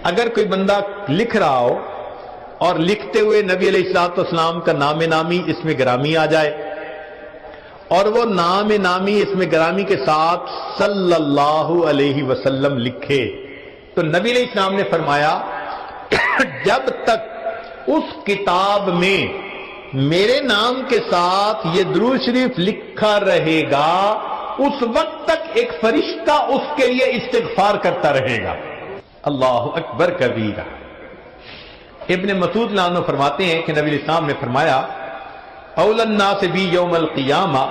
اگر کوئی بندہ لکھ رہا ہو اور لکھتے ہوئے نبی علیہ الصلوۃ والسلام کا نام نامی اس میں گرامی آ جائے اور وہ نام نامی اس میں گرامی کے ساتھ صلی اللہ علیہ وسلم لکھے تو نبی علیہ السلام نے فرمایا جب تک اس کتاب میں میرے نام کے ساتھ یہ درود شریف لکھا رہے گا اس وقت تک ایک فرشتہ اس کے لیے استغفار کرتا رہے گا۔ اللہ اکبر کبیرہ۔ ابن مسعود رضی اللہ عنہ فرماتے ہیں کہ نبی علیہ السلام نے فرمایا اول الناس بی یوم القیامہ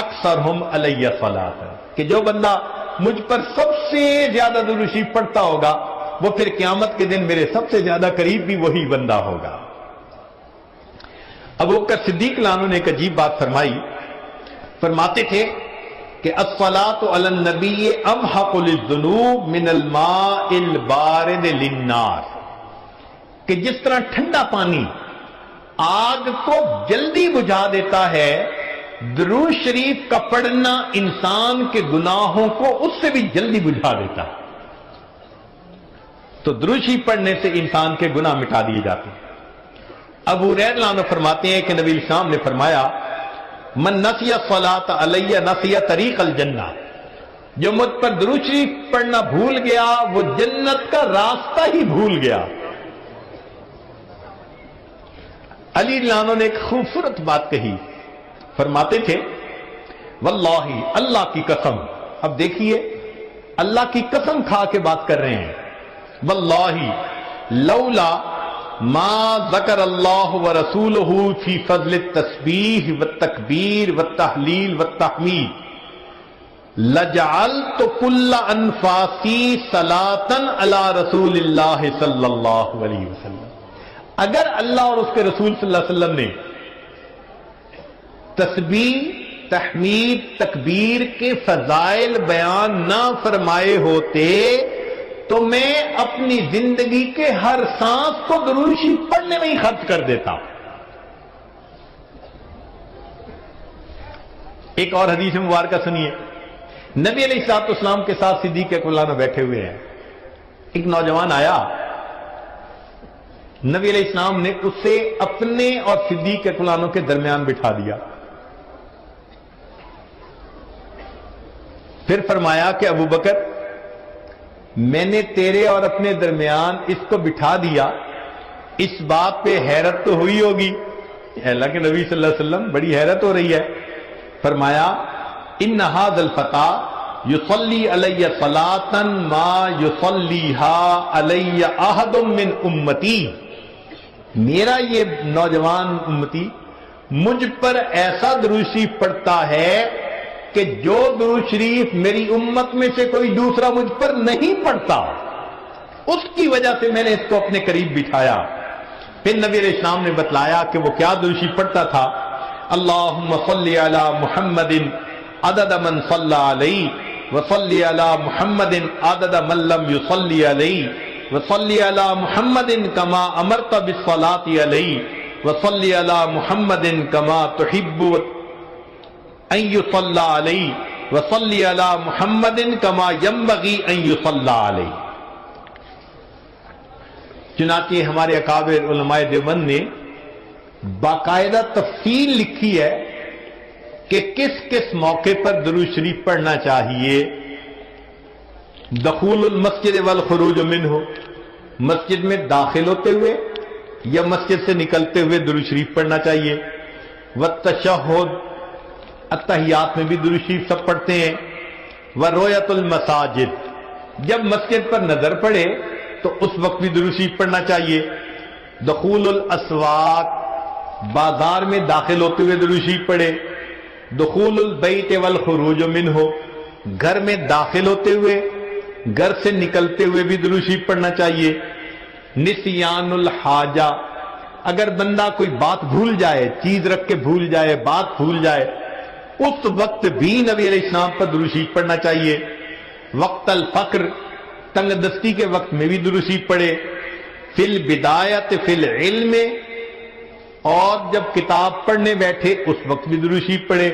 اکثرہم علی صلاۃ، کہ جو بندہ مجھ پر سب سے زیادہ درود شریف پڑھتا ہوگا وہ پھر قیامت کے دن میرے سب سے زیادہ قریب بھی وہی بندہ ہوگا۔ ابو بکر صدیق رضی اللہ عنہ نے ایک عجیب بات فرمائی، فرماتے تھے کہ الصلاۃ علی النبی امحق للذنوب من الماء البارد للنار، کہ جس طرح ٹھنڈا پانی آگ کو جلدی بجھا دیتا ہے، درود شریف کا پڑھنا انسان کے گناہوں کو اس سے بھی جلدی بجھا دیتا ہے۔ تو درود شریف پڑھنے سے انسان کے گناہ مٹا دیے جاتے ہیں۔ ابو ہریرہ رضی اللہ عنہ فرماتے ہیں کہ نبی علیہ السلام نے فرمایا من نسی الصلاۃ علی نسی طریق الجنہ، جو مجھ پر درود شریف پڑھنا بھول گیا وہ جنت کا راستہ ہی بھول گیا۔ علی رضی اللہ عنہ نے ایک خوبصورت بات کہی، فرماتے تھے واللہ، اللہ کی قسم، اب دیکھیے اللہ کی قسم کھا کے بات کر رہے ہیں، واللہ لولا ما ذکر اللہ ورسولہ فی فضل التسبیح والتکبیر والتحلیل والتحمید لجعلت کل انفاسی صلاۃ علی رسول اللہ صلی اللہ علیہ وسلم، اگر اللہ اور اس کے رسول صلی اللہ علیہ وسلم نے تسبیح تحمید تکبیر کے فضائل بیان نہ فرمائے ہوتے تو میں اپنی زندگی کے ہر سانس کو درود شریف پڑھنے میں ہی خرچ کر دیتا۔ ایک اور حدیث مبارکہ سنیے، نبی علیہ الصلوۃ والسلام کے ساتھ صدیق اکبر میں بیٹھے ہوئے ہیں، ایک نوجوان آیا، نبی علیہ السلام نے اسے اپنے اور صدیق اکبر کے درمیان بٹھا دیا، پھر فرمایا کہ ابو بکر میں نے تیرے اور اپنے درمیان اس کو بٹھا دیا، اس بات پہ حیرت تو ہوئی ہوگی، اللہ کے نبی صلی اللہ علیہ وسلم بڑی حیرت ہو رہی ہے، فرمایا ان ھذا الفتى یصلی علی صلاۃ ما یصلیھا علی احد من امتی، میرا یہ نوجوان امتی مجھ پر ایسا درود شریف پڑھتا ہے کہ جو درود شریف میری امت میں سے کوئی دوسرا مجھ پر نہیں پڑھتا، اس کی وجہ سے میں نے اس کو اپنے قریب بٹھایا۔ پھر نبی علیہ السلام نے بتلایا کہ وہ کیا درود شریف پڑھتا تھا، اللہم صلی علی محمد عدد من صلی علیہ وصلی علی محمد عدد من لم یصلی علیہ وصلی علی محمد کما امرت بالصلاۃ علیہ وصلی علی محمد کما تحب ان یصلی علیہ وصلی علی محمد کما ینبغی ان یصلی علیہ۔ چنانچہ ہمارے اکابر علماء دیوبند نے باقاعدہ تفصیل لکھی ہے کہ کس کس موقع پر درود شریف پڑھنا چاہیے۔ دخول المسجد والخروج منہ، مسجد میں داخل ہوتے ہوئے یا مسجد سے نکلتے ہوئے درود شریف پڑھنا چاہیے۔ والتشہد، اتحیات میں بھی درود شریف سب پڑھتے ہیں۔ ورؤیت المساجد، جب مسجد پر نظر پڑے تو اس وقت بھی درود شریف پڑھنا چاہیے۔ دخول الاسواق، بازار میں داخل ہوتے ہوئے درود شریف پڑھے۔ دخول البیت والخروج منہ، گھر میں داخل ہوتے ہوئے گھر سے نکلتے ہوئے بھی درود شریف پڑھنا چاہیے۔ نسیان الحاجہ، اگر بندہ کوئی بات بھول جائے، چیز رکھ کے بھول جائے، بات بھول جائے، اس وقت بھی نبی علیہ السلام پر درود شریف پڑھنا چاہیے۔ وقت الفقر، تنگ دستی کے وقت میں بھی درود شریف پڑھے۔ فی البدایت فی العلم، اور جب کتاب پڑھنے بیٹھے اس وقت بھی درود شریف پڑھے۔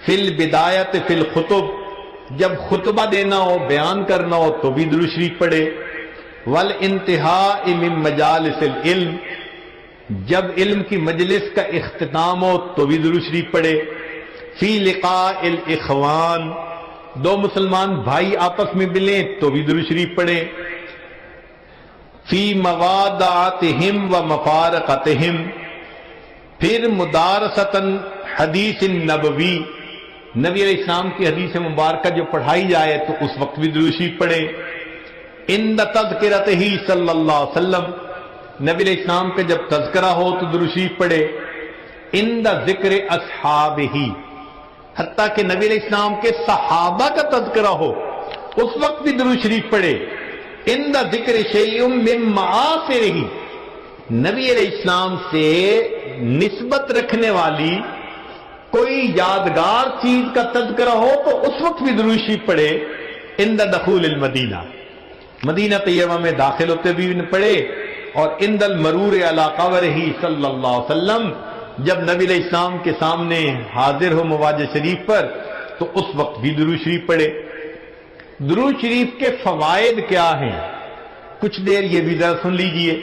فی البدایت فی الخطب، جب خطبہ دینا ہو، بیان کرنا ہو تو بھی درود شریف پڑھے۔ والانتہاء من مجالس العلم، جب علم کی مجلس کا اختتام ہو تو بھی درود شریف پڑھے، فی لقاء الاخوان، دو مسلمان بھائی آپس میں ملیں تو بھی درود شریف پڑھے، فی موادعتہم و مفارقتہم، پھر مدارستاً حدیث نبوی، نبی علیہ السلام کی حدیث مبارکہ جو پڑھائی جائے تو اس وقت بھی درود شریف پڑھے، عند تذکرتہ صلی اللہ علیہ وسلم، نبی علیہ السلام کا جب تذکرہ ہو تو درود شریف پڑھے، عند ذکر اصحابہ، حتیٰ کہ نبی علیہ السلام کے صحابہ کا تذکرہ ہو اس وقت بھی درود شریف پڑھے، عند ذکر شیء من معاصرہ، نبی علیہ السلام سے نسبت رکھنے والی کوئی یادگار چیز کا تذکرہ ہو تو اس وقت بھی درود شریف پڑھے، عند دخول المدینہ، مدینہ طیبہ میں داخل ہوتے بھی پڑھے، اور عند المرور علی قبرہ صلی اللہ علیہ وسلم، جب نبی علیہ السلام کے سامنے حاضر ہو مواجہ شریف پر تو اس وقت بھی درود شریف پڑھے۔ درود شریف کے فوائد کیا ہیں؟ کچھ دیر یہ بھی ذرا سن لیجئے۔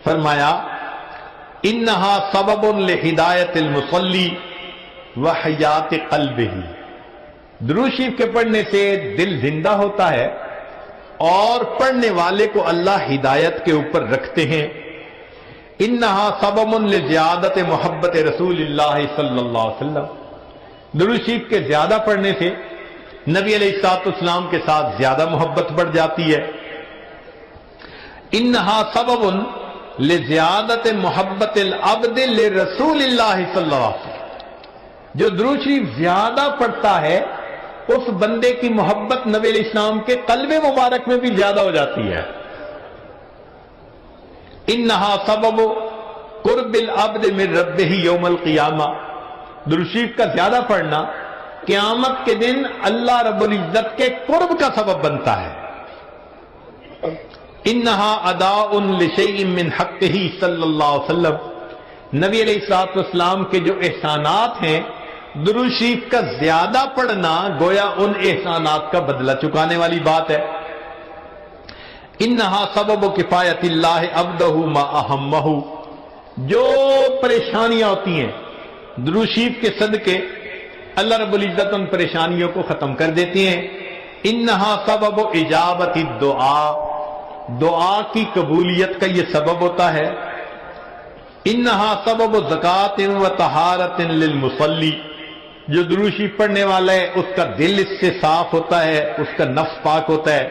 فرمایا انہا سبب لہدایت المصلی وحیات قلبہ، درود شریف کے پڑھنے سے دل زندہ ہوتا ہے اور پڑھنے والے کو اللہ ہدایت کے اوپر رکھتے ہیں۔ انہا سبب لزیادت محبت رسول اللہ صلی اللہ علیہ وسلم، درود شریف کے زیادہ پڑھنے سے نبی علیہ السلام کے ساتھ زیادہ محبت بڑھ جاتی ہے۔ انہا سبب لزیادت محبت العبد لرسول اللہ صلی اللہ علیہ وسلم، جو درود شریف زیادہ پڑھتا ہے اس بندے کی محبت نبی علیہ السلام کے قلب مبارک میں بھی زیادہ ہو جاتی ہے۔ انہا سبب قرب العبد من ربہ یوم القیامہ، درود شریف کا زیادہ پڑھنا قیامت کے دن اللہ رب العزت کے قرب کا سبب بنتا ہے۔ انہا اداء لشیء من حقہ صلی اللہ علیہ وسلم، نبی علیہ السلام کے جو احسانات ہیں درود شریف کا زیادہ پڑھنا گویا ان احسانات کا بدلہ چکانے والی بات ہے۔ انہا سبب کفایت اللہ عبدہ ما اہمہ، جو پریشانیاں ہوتی ہیں درود شریف کے صدقے اللہ رب العزت ان پریشانیوں کو ختم کر دیتی ہیں۔ انہا سبب اجابت الدعاء، دعا کی قبولیت کا یہ سبب ہوتا ہے۔ انہا سبب زکوٰۃ و طہارت للمصلی، جو درود شریف پڑھنے والا ہے اس کا دل اس سے صاف ہوتا ہے، اس کا نفس پاک ہوتا ہے۔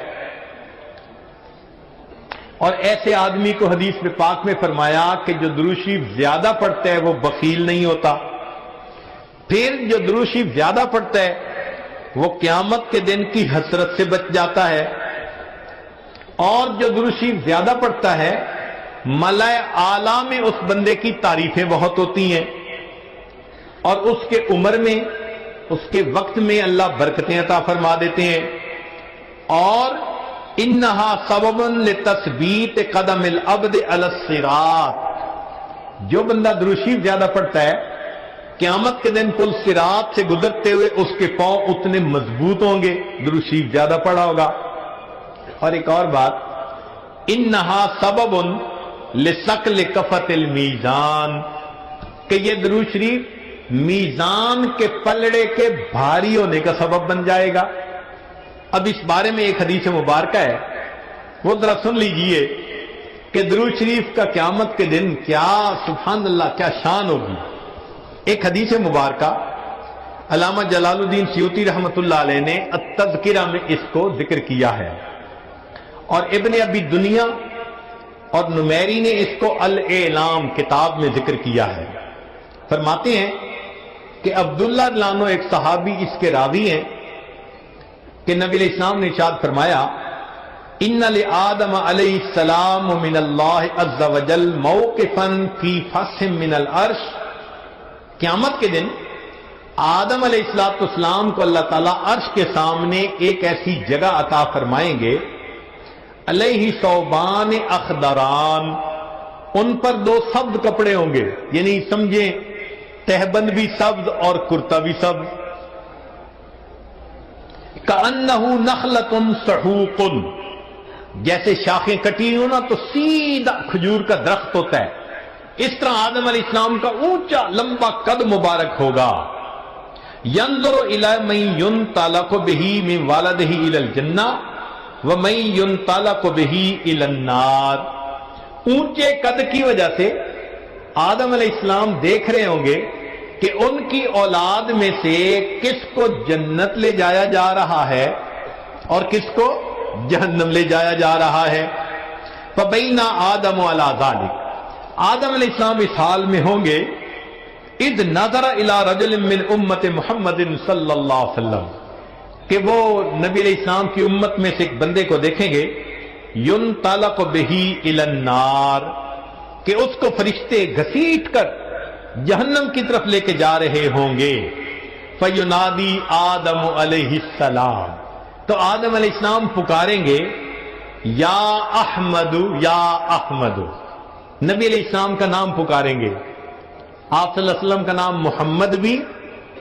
اور ایسے آدمی کو حدیث میں پاک میں فرمایا کہ جو درود شریف زیادہ پڑھتا ہے وہ بخیل نہیں ہوتا، پھر جو درود شریف زیادہ پڑھتا ہے وہ قیامت کے دن کی حسرت سے بچ جاتا ہے، اور جو درود شریف زیادہ پڑھتا ہے ملائے اعلیٰ میں اس بندے کی تعریفیں بہت ہوتی ہیں، اور اس کے عمر میں اس کے وقت میں اللہ برکتیں عطا فرما دیتے ہیں۔ اور انہا سبب لتثبیت قدم العبد علی الصراط، جو بندہ درود شریف زیادہ پڑھتا ہے قیامت کے دن پل صراط سے گزرتے ہوئے اس کے پاؤں اتنے مضبوط ہوں گے، درود شریف زیادہ پڑھا ہوگا۔ اور ایک اور بات، انہا سبب لثقل کفۃ المیزان، کہ یہ درود شریف میزان کے پلڑے کے بھاری ہونے کا سبب بن جائے گا۔ اب اس بارے میں ایک حدیث مبارکہ ہے، وہ ذرا سن لیجئے کہ درود شریف کا قیامت کے دن کیا سبحان اللہ کیا شان ہوگی۔ ایک حدیث مبارکہ علامہ جلال الدین سیوطی رحمۃ اللہ علیہ نے التذکرہ میں اس کو ذکر کیا ہے، اور ابن ابی دنیا اور نمیری نے اس کو الاعلام کتاب میں ذکر کیا ہے۔ فرماتے ہیں کہ عبداللہ لانو ایک صحابی اس کے راوی ہیں کہ نبی علیہ السلام نے ارشاد فرمایا ان لآدم علیہ السلام من اللہ عز وجل موقفا فی فسح من العرش، قیامت کے دن آدم علیہ السلام کو اللہ تعالیٰ عرش کے سامنے ایک ایسی جگہ عطا فرمائیں گے، علیہ ثوبان اخضران، ان پر دو سبز کپڑے ہوں گے، یعنی سمجھیں تہبند بھی سبز اور کرتا بھی سبز، کأنہ نخلۃ سحوق، جیسے شاخیں کٹی ہوں نا تو سیدھا کھجور کا درخت ہوتا ہے، اس طرح آدم علیہ السلام کا اونچا لمبا قد مبارک ہوگا۔ ينظر الى من ينطلق به من والده الى الجنہ ومن ينطلق به الى النار۔ اونچے قد کی وجہ سے آدم علیہ السلام دیکھ رہے ہوں گے کہ ان کی اولاد میں سے کس کو جنت لے جایا جا رہا ہے اور کس کو جہنم لے جایا جا رہا ہے۔ فبین آدم علی ذلک، آدم علیہ السلام اس حال میں ہوں گے، اذ نظر الی رجل من امت محمد صلی اللہ علیہ وسلم، کہ وہ نبی علیہ السلام کی امت میں سے ایک بندے کو دیکھیں گے، ينطلق به الی النار، کہ اس کو فرشتے گھسیٹ کر جہنم کی طرف لے کے جا رہے ہوں گے۔ فینادی آدم علیہ السلام، تو آدم علیہ السلام پکاریں گے، یا احمد یا احمد، نبی علیہ السلام کا نام پکاریں گے۔ آپ صلی اللہ علیہ وسلم کا نام محمد بھی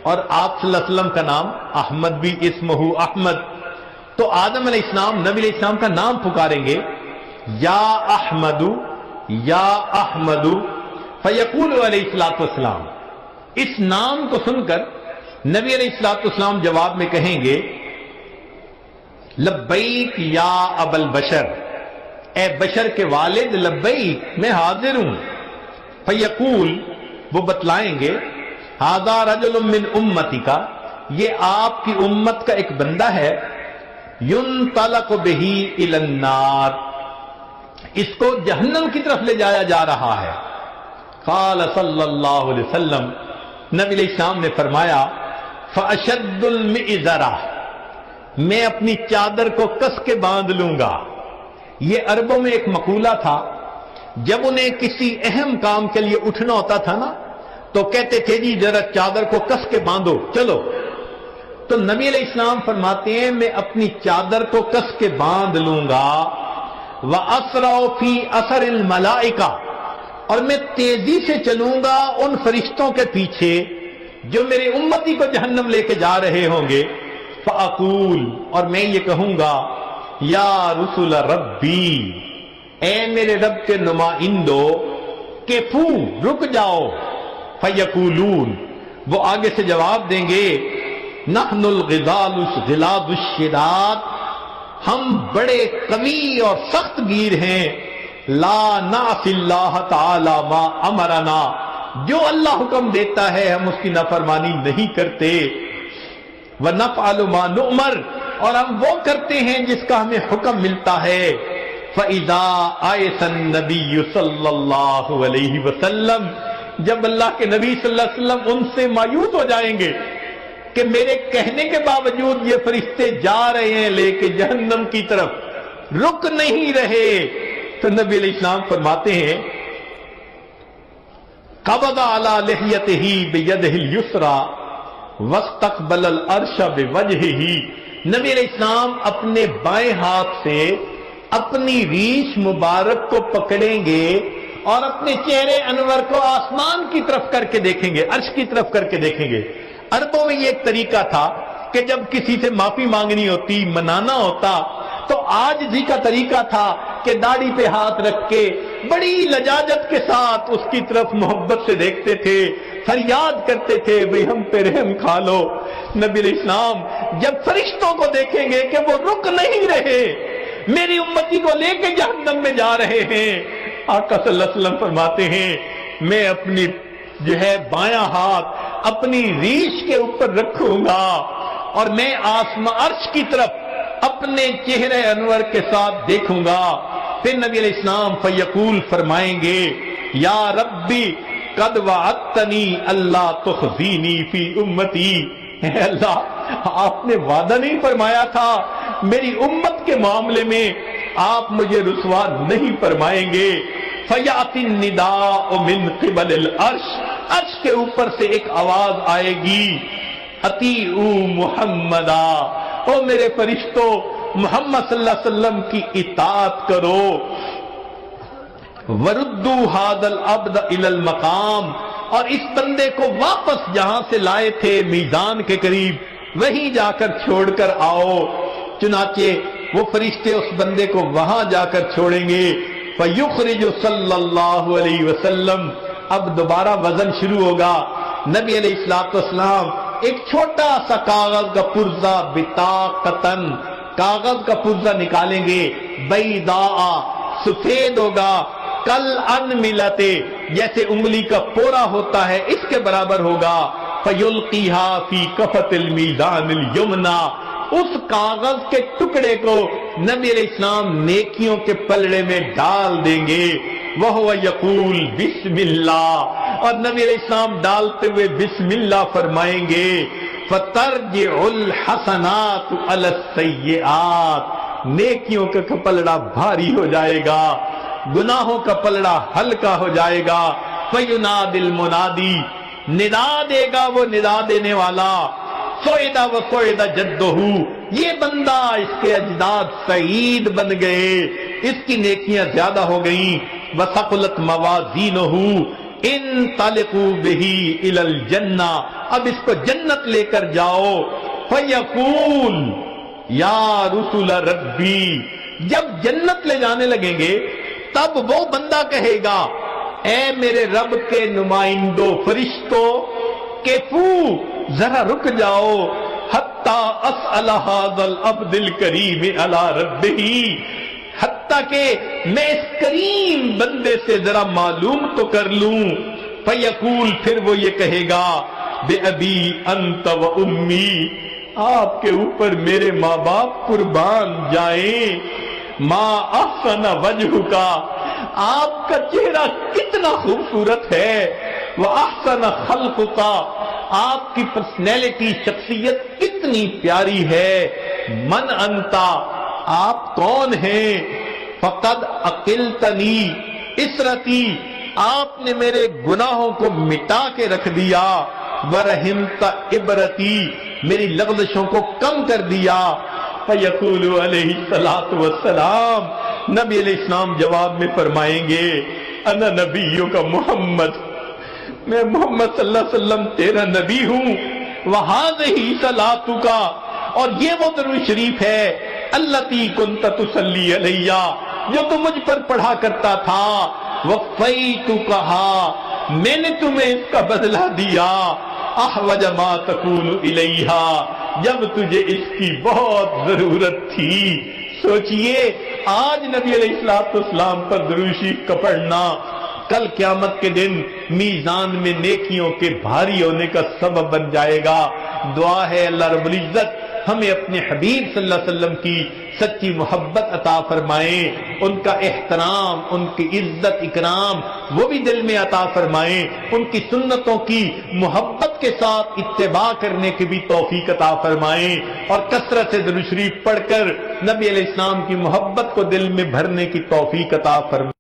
اور آپ صلی اللہ علیہ وسلم کا نام احمد بھی، اسمہ احمد۔ تو آدم علیہ السلام نبی علیہ السلام کا نام پکاریں گے، یا احمد یا احمد، فیقول علیہ الصلوۃ والسلام، اس نام کو سن کر نبی علیہ الصلوۃ والسلام جواب میں کہیں گے، لبیک یا ابا البشر، اے بشر کے والد، لبیک، میں حاضر ہوں۔ فیقول، وہ بتلائیں گے، ھذا رجل من امتی کا، یہ آپ کی امت کا ایک بندہ ہے، ينطلق به الى النار، اس کو جہنم کی طرف لے جایا جا رہا ہے۔ قال صلی اللہ علیہ وسلم، نبی علیہ السلام نے فرمایا، فاشد المئزرہ، میں اپنی چادر کو کس کے باندھ لوں گا۔ یہ عربوں میں ایک مقولہ تھا، جب انہیں کسی اہم کام کے لیے اٹھنا ہوتا تھا نا تو کہتے تھے جی ذرا چادر کو کس کے باندھو، چلو۔ تو نبی علیہ السلام فرماتے ہیں میں اپنی چادر کو کس کے باندھ لوں گا، وَأَسْرَعُ فِي أَثَرِ الْمَلَائِكَةِ، اور میں تیزی سے چلوں گا ان فرشتوں کے پیچھے جو میرے امتی کو جہنم لے کے جا رہے ہوں گے۔ فَأَقُولُ، اور میں یہ کہوں گا، یا رسول ربی، اے میرے رب کے نمائندو، کفو، رک جاؤ۔ فیقولون، وہ آگے سے جواب دیں گے، نحن الغلاظ الشداد، ہم بڑے قوی اور سخت گیر ہیں، لا نعصی اللہ تعالی ما امرنا، جو اللہ حکم دیتا ہے ہم اس کی نافرمانی نہیں کرتے، ونفعل ما نؤمر، اور ہم وہ کرتے ہیں جس کا ہمیں حکم ملتا ہے۔ فَإِذَا آیَسَ النَّبِيُّ صلی اللہ علیہ وسلم، جب اللہ کے نبی صلی اللہ علیہ وسلم ان سے مایوس ہو جائیں گے کہ میرے کہنے کے باوجود یہ فرشتے جا رہے ہیں لے کے جہنم کی طرف، رک نہیں رہے، تو نبی علیہ السلام فرماتے ہیں، قبض علی لحیتہ بیدہ الیسریٰ واستقبل العرش بوجہہ، نبی علیہ السلام اپنے بائیں ہاتھ سے اپنی ریش مبارک کو پکڑیں گے اور اپنے چہرے انور کو آسمان کی طرف کر کے دیکھیں گے، عرش کی طرف کر کے دیکھیں گے۔ عربوں میں یہ ایک طریقہ تھا کہ جب کسی سے معافی مانگنی ہوتی، منانا ہوتا، تو عاجزی کا طریقہ تھا کہ داڑھی پہ ہاتھ رکھ کے بڑی لجاجت کے ساتھ اس کی طرف محبت سے دیکھتے تھے، فریاد کرتے تھے، بھئی ہم پہ رحم کھا لو۔ نبی علیہ السلام جب فرشتوں کو دیکھیں گے کہ وہ رک نہیں رہے، میری امتی کو لے کے جہنم میں جا رہے ہیں، آقا صلی اللہ علیہ وسلم فرماتے ہیں، میں اپنی جو ہے بایاں ہاتھ اپنی ریش کے اوپر رکھوں گا اور میں آسمان عرش کی طرف اپنے چہرے انور کے ساتھ دیکھوں گا۔ پھر نبی علیہ السلام فیقول فرمائیں گے، یا ربی قد وعدتنی اللہ تخزینی فی امتی، اے اللہ آپ نے وعدہ نہیں فرمایا تھا میری امت کے معاملے میں آپ مجھے رسوا نہیں فرمائیں گے۔ فیاتی النداء من قبل العرش، عرش کے اوپر سے ایک آواز آئے گی، اطیعوا محمدا، او میرے فرشتوں محمد صلی اللہ علیہ وسلم کی اطاعت کرو، وردوا ھذا العبد الی المقام، اور اس بندے کو واپس جہاں سے لائے تھے میزان کے قریب وہیں جا کر چھوڑ کر آؤ۔ چنانچہ وہ فرشتے اس بندے کو وہاں جا کر چھوڑیں گے. فَيُخْرِجُ صلی اللہ علیہ وسلم. اب دوبارہ وزن شروع ہوگا. نبی علیہ السلام ایک چھوٹا سا کاغذ کا پرزہ بطاقتن، کاغذ کا پرزہ نکالیں گے. بیضاء، سفید ہوگا. کل ان ملتے، جیسے انگلی کا پورا ہوتا ہے اس کے برابر ہوگا. فَيُلْقِيهَا فِي كَفَةِ الْمِيزَانِ الْيُمْنَى. اس کاغذ کے ٹکڑے کو نبی علیہ السلام نیکیوں کے پلڑے میں ڈال دیں گے. وَهُوَ يَقُولُ بِسْمِ اللَّهِ، اور نبی علیہ السلام ڈالتے ہوئے بسم اللہ فرمائیں گے. فَتَرْجِعُ الْحَسَنَاتُ عَلَى السَّيِّئَاتِ. نیکیوں کا پلڑا بھاری ہو جائے گا، گناہوں کا پلڑا ہلکا ہو جائے گا. فَيُنَادِ الْمُنَادِي، ندا دے گا وہ ندا دینے والا. سوئدہ و سوئدہ جدہ، یہ بندہ، اس کے اجداد سعید بن گئے، اس کی نیکیاں زیادہ ہو گئیں. وثقلت موازینہ، انطلقوا بہ الی الجنہ، اب اس کو جنت لے کر جاؤ. فیقول یا رسول ربی، جب جنت لے جانے لگیں گے تب وہ بندہ کہے گا اے میرے رب کے نمائندوں فرشتوں، کیفو ذرا رک جاؤ. حتی اسأل ھذا العبد الکریم علی ربہ، حتیٰ کہ میں اس کریم بندے سے ذرا معلوم تو کر لوں. فیقول، پھر وہ یہ کہے گا بے ابی انت و امی، آپ کے اوپر میرے ماں باپ قربان جائیں. ما احسن وجہ کا، آپ کا چہرہ کتنا خوبصورت ہے. وہ احسن خلق کا، آپ کی پرسنالٹی، شخصیت کتنی پیاری ہے. من انتا، آپ کون ہیں. فقد عقلتنی اسرتی، آپ نے میرے گناہوں کو مٹا کے رکھ دیا. ورحمت عبرتی، میری لغزشوں کو کم کر دیا. فیقول علیہ السلام، نبی علیہ السلام جواب میں فرمائیں گے انا نبیوں کا محمد، میں محمد صلی اللہ علیہ وسلم تیرا نبی ہوں. وَهَذِهِ صَلَاتُكَ، اور یہ وہ درود شریف ہے الَّتِي كُنْتَ تُصَلِّي عَلَيَّ، جو تم مجھ پر پڑھا کرتا تھا. وَفَّيْتُكَهَا، میں نے تمہیں اس کا بدلہ دیا. احوج ما تکون الیہا، جب تجھے اس کی بہت ضرورت تھی. سوچئے آج نبی علیہ السلام پر درود شریف کا پڑھنا کل قیامت کے دن میزان میں نیکیوں کے بھاری ہونے کا سبب بن جائے گا. دعا ہے اللہ رب العزت ہمیں اپنے حبیب صلی اللہ علیہ وسلم کی سچی محبت عطا فرمائیں، ان کا احترام، ان کی عزت اکرام وہ بھی دل میں عطا فرمائیں، ان کی سنتوں کی محبت کے ساتھ اتباع کرنے کی بھی توفیق عطا فرمائیں، اور کثرت سے درود شریف پڑھ کر نبی علیہ السلام کی محبت کو دل میں بھرنے کی توفیق عطا فرمائیں.